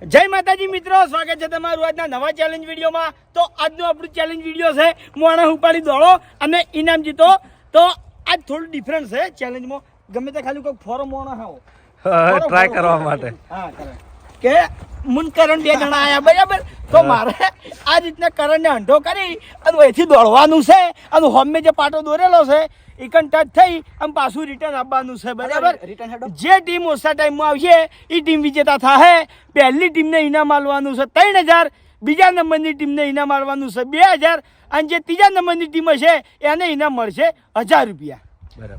જય માતાજી મિત્રો, સ્વાગત છે તમારું આજના નવા ચેલેન્જ વિડીયોમાં। તો આજનો આપણું ચેલેન્જ વિડીયો છે મોણા ઉપાડી દોડો અને ઇનામ જીતો। તો આજ થોડું ડિફરન્સ છે ચેલેન્જમાં, ગમે તે ખાલી કોઈ ફોરો મોણા આવો ટ્રાય કરવા માટે કે મુન કરણ બે જણા આયા બરાબર। તો મારે આ રીતના કરણને અંઢો કરી અને અહીંથી દોડવાનું છે અને હોમે જે પાટો દોરેલો છે એકન ટચ થઈ આમ પાછું રિટર્ન આપવાનું છે બરાબર। જે ટીમ ઓછા ટાઈમમાં આવશે એ ટીમ વિજેતા થશે। પહેલી ટીમને ઇનામ આલવાનું છે 3000, બીજા નંબરની ટીમને ઇનામ આલવાનું છે 2000 અને જે ત્રીજા નંબરની ટીમ હશે એને ઇનામ મળશે 1000 રૂપિયા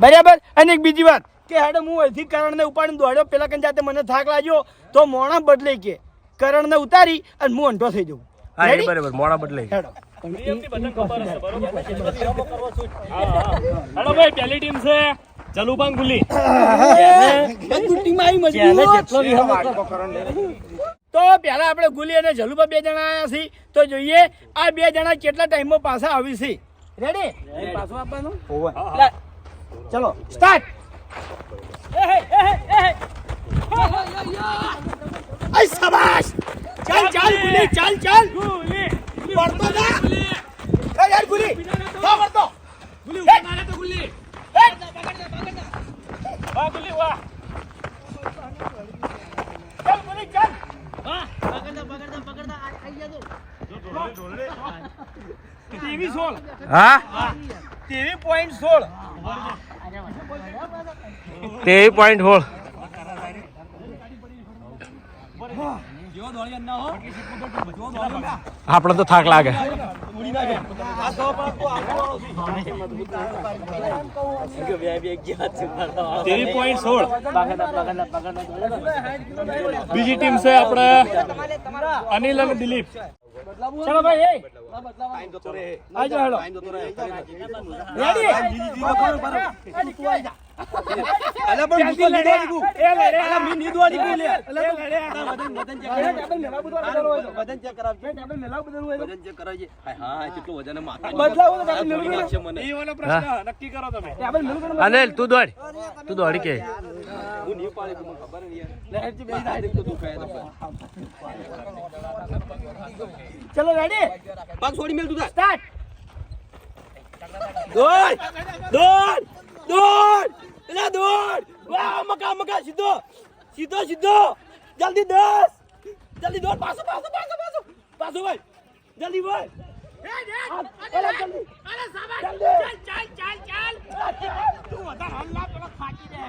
બરાબર। અને એક બીજી વાત કે હેડો હું અહીંથી કરણને ઉપાડીને દોડ્યો, પેલા કન જાતે મને થાક લાગ્યો તો મોણા બદલે કે કરણને ઉતારી અને હું અંઢો થઈ જઉં। બરાબર, મોણા બદલે હેડો હેલો ભાઈ, પહેલી ટીમ છે જલુભાંગ ગુલી। તો પહેલા આપણે ગુલી અને જલુભા બે જણા આવ્યા છીએ, તો જોઈએ આ બે જણા કેટલા ટાઈમમાં પાછા આવી છે। રેડી? પાછું આપવાનું? ચલો સ્ટાર્ટ। શાબાશ, ચાલ ચાલ ગુલી, ચાલ ચાલ ગુલી, પડતો ના એ યાર ગુલી, તો પડતો ગુલી, ઉપર મારે તો ગુલી, વાહ ગુલી વાહ, ચાલ ગુલી ચાલ, વાહ પકડતા આઈ ગયા તો ઢોલે ટીવી 16 હા ટીવી પોઈન્ટ 16 23.16 આપણે તો થાક લાગે। બીજી ટીમ છે આપણે અનિલ અને દિલીપ। ચલો ભાઈ એ આજો હેડો રેડી અલા પણ મુકો લીડો દીકુ એ લડે અલા મી ની દોડી બોલે અલા લડે વજન ચેક કરાવ વજન ચેક કરાવ ટેબલ મેલાવ બદલવું હોય વજન ચેક કરાવજે હા કેટલું વજન માથે બદલાવો તો ટેબલ મેલું છે મને એ વાળો પ્રશ્ન નક્કી કરો તમે। ટેબલ મેલું અનિલ તું દોડ કે હું ની પાડે મને ખબર નહીં યાર લેટ બે ડાયરેક્ટ તો દુખાય તો ચલો રેડી પગ છોડી મેલ તું સ્ટાર્ટ દોડ દોડ દોડ એલા દોડ વાહ મકા મકા સીધો સીધો સીધો જલ્દી 10 જલ્દી દોડ પાછો પાછો પાછો પાછો પાછો ભાઈ જલ્દી ભાઈ અરે જલ્દી અરે સાબા ચાલ ચાલ ચાલ ચાલ તું વધારે હલ્લા પેલો થાકી દે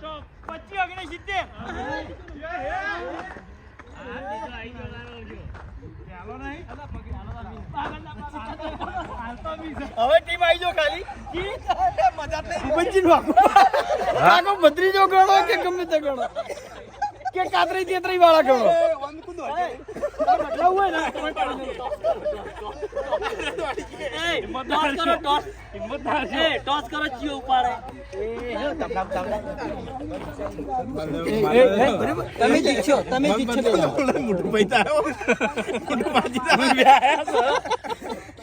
તો 25 70 હવે ટીમ આવી જો ખાલી મજા નહીં ભત્રીજો ગણો કે ગમે તે ગણો કે કાતરી તેતરી વાળા ગણો બદલાવું હોય ને ટોસ કરો ચિયો ઉપાડે તમે જીતશો મોટું પૈસા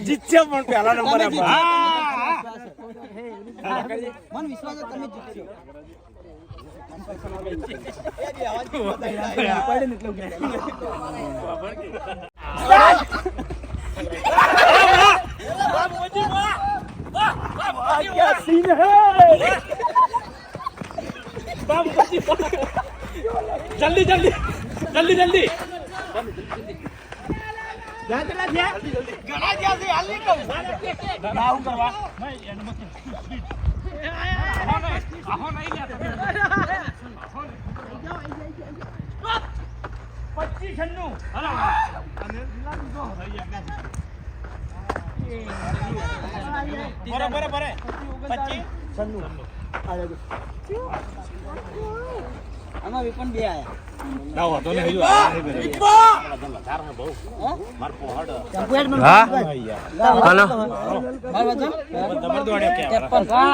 જીતશે પણ પહેલા નંબર મને વિશ્વાસ છે તમે જીતશો। जल्दी जल्दी जल्दी जल्दी આમાં વિપન બે આયા ના વાતો ને હજુ હા હાલો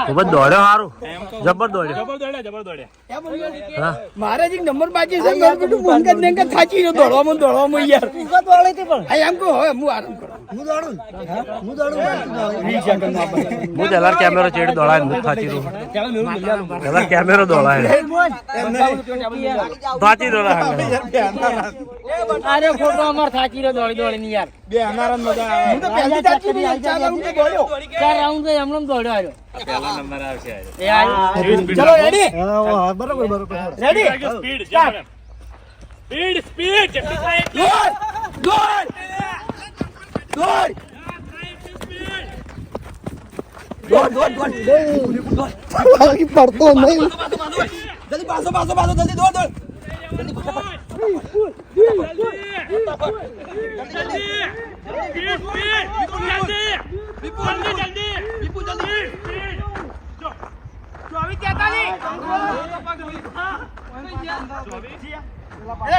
ખૂબ જ દોડ્યો સારું જબર દોડ્યો હા મારે જ નંબર બાકી છે મારે બધું બંધ કરી દે થાચી રહ્યો દોડવામાં યાર એમ કહો હવે હું આરામ કરું હું જલાર કેમેરો ચેડ દોડાય હું થાચી રહ્યો જલાર કેમેરો દોડાય થાચી રહ્યો અરે ફોટો અમાર થાચી રહ્યો દોડી ની યાર બે અનારામ મજા આવે હું તો પહેલી થાચી રહ્યો 4 રાઉન્ડ તો દોડ્યો 4 રાઉન્ડ તો એમનેમ દોડ્યો આવ્યો પહેલા નંબર આવશે એ આવ્યો ચલો રેડી હા બરોબર રેડી સ્પીડ સ્પીડ દોડ પડતો નહીં જલ્દી પાછો જલ્દી દોડ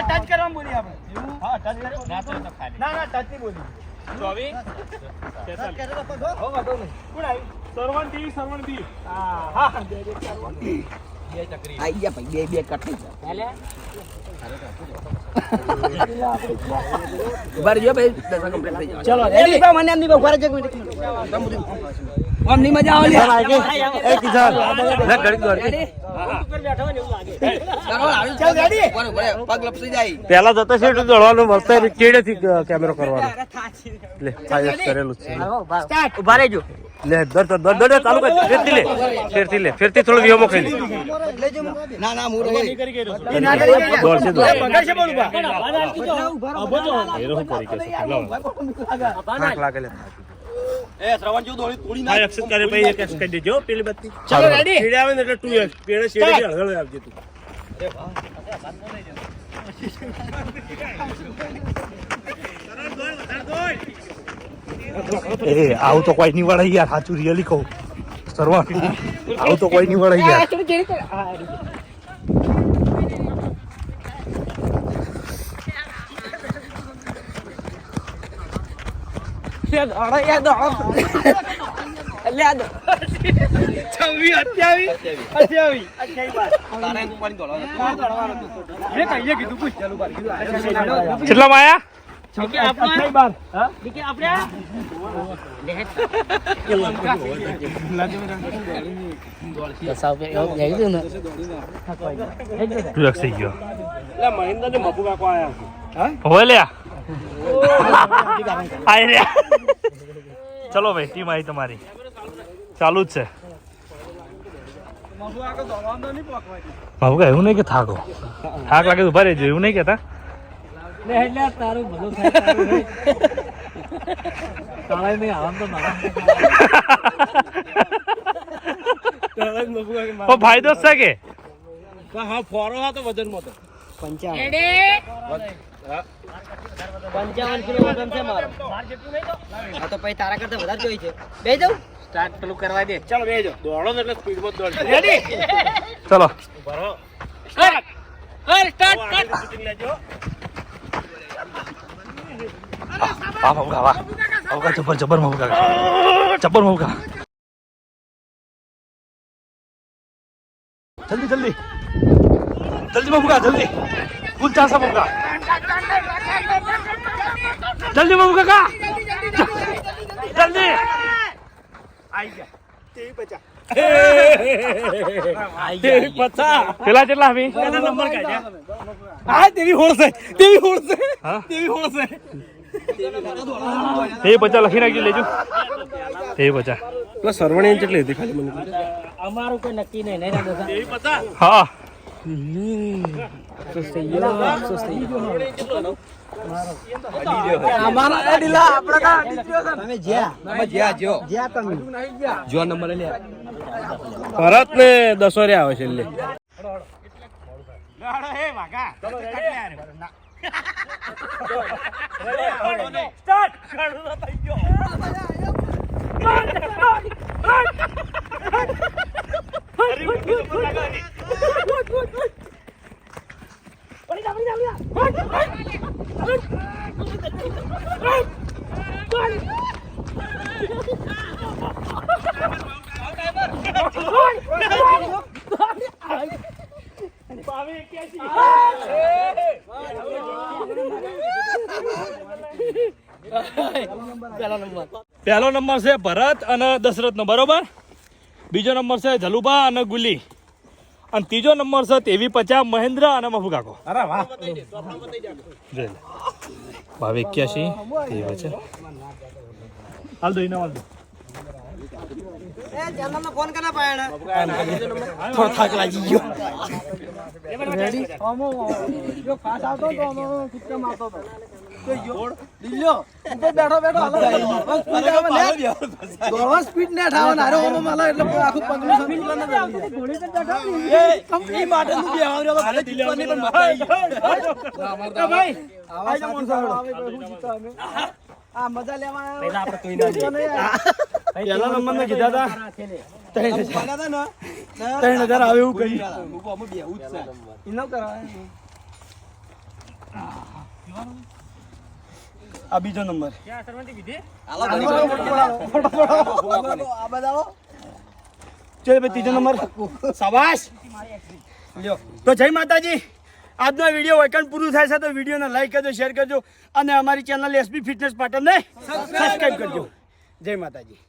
ટચ કરવા બોલી આપણે હા ટચ ના ટચ નહીં બોલી 24 સરવણ દી હા આઈ ગયા ભાઈ બે કટ ભરજો ભાઈ દસા કમ્પ્લીટ થઈ જાય ચલો રેડી બા મને આમની બા એક મિનિટ આમની મજા આવે એ કિશન લે ઘડી દોડ ચાલ રેડી પગ લપસી જાય પેલા જતો છે દોડવાનું મળતા ચેડેથી કેમેરો કરવાનો લે આ કરેલું છે સ્ટાર્ટ ઉભા રહેજો લે દોડ ચાલુ કર ફેરથી થોડો વિહમો ખાઈ લે ના ના મૂળ દોડ છે દોડ પકડશે બોલ ઉભા થાક લાગે લે એ શ્રવણ જેવું દોડી તોડી આ એક્શન કરે ભાઈ એક એક્શન કરી દેજો પેલી બત્તી ચાલો રેડી છેડે આવે ને એટલે 2x પેડે છેડે હળહળ આવજે તું એ આવું તો કોઈ નહીં વળે યાર સાચું રિયલી કહું સરવા આવું તો કોઈ નહીં વળે યાર કેટલા માયા થઈ ગયો મહિન્દ્ર ને મફુ કાકો આયા હોય લ્યા આય લ્યા ચલો ભાઈ ટીમ આવી તમારી ચાલુ જ છે બાબુ કા એવું નહીં કે થાક લાગે તો ઉભા રહેજો એવું નહીં કેતા ફાયદો છે કે હા ફોરો હા તો વજન માં 55 કિલો વજન છે મારો આ તો પછી તારા કરતા વધારે જોઈ છે બે જાવ સ્ટાર્ટ પેલું કરવા દે ચાલો બેજો દોડો ને એટલે સ્પીડ માં દોડ રેડી ચલો વાહ મમકા વાહ મમકા જબર મમકા જલ્દી મમકા જલ્દી કુલ 400 મમકા જલ્દી મમકા કા જલ્દી આઈ ગયા તેવી બચા પેલા કેટલા આવી નંબર કાઢ્યા હા તેવી હોળશે હા તેવી હોળશે એ બચા લખી નાખી લેજો એ બચા એટલે સરવણી કેટલી હતી ખાલી મને અમારું કોઈ નક્કી નહીં હા ભરત ને 10 રે આવે છે એટલે પહેલો નંબર છે ભરત અને દશરથનો, બરોબર. બીજો નંબર છે જલુભા અને ગુલી, અને ત્રીજો નંબર છે તેવી 50 મહેન્દ્ર અને મફુ કાકો. અરે વાહ. જોઈ લે. 82 તેવા છે. હાલ દો ઇનામ હાલ દો. ફોન કરના પાયણ થોડો થાક લાગી ગયો. રેડી? જો ફાસ આવતો તો આમાં કૂદકા મારતો હતો. તો જો દિલ્યો હું તો બેઠો બેઠો હાલો દોડવા સ્પીડ ને ઠાવન હારો ઓમો માલા એટલે આખું પગલું સંતુલન ન જાય. ઘોડી પર બેઠો એ કંપની માટે નું બે આવરો ભલે જીતવાની પણ મજા આવી ગઈ. ભાઈ આવા જામણ સારો આવે તો હું જીતા અમે આ મજા લેવા પહેલા આપણે કોઈ ના પહેલા નંબર મે કીધા હતા 3000 આવે એવું કહી ઇનો કરાય. આ બીજો નંબર ત્રીજો નંબર શાબાશ લ્યો. તો જય માતાજી. આજનો વિડીયો વૈકન્ટ પૂરું થાય છે તો વિડીયોને લાઈક કરજો, શેર કરજો અને અમારી ચેનલ એસબી ફિટનેસ પાટણને સબસ્ક્રાઇબ કરજો. જય માતાજી.